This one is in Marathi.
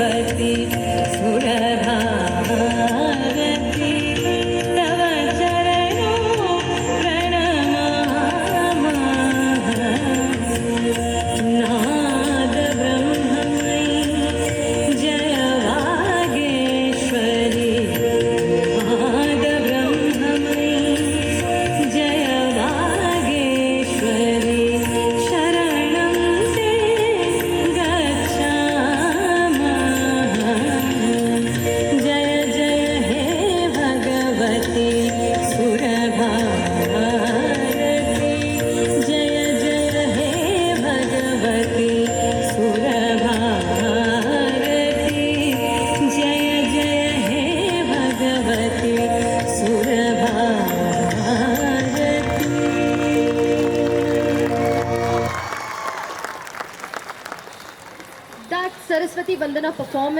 भगवति सुरभारती तव चरणों प्रणमामि नाद ब्रह्ममयी जय वागेश्वरी नाद ब्रह्ममयी जय वागेश्वरी शरणं ते गच्छामः जय जय हे भगवती सुरभारती जय जय हे भगवती सुरभारती जय जय हे Bhagwati सुरभारती. That Saraswati Vandana performance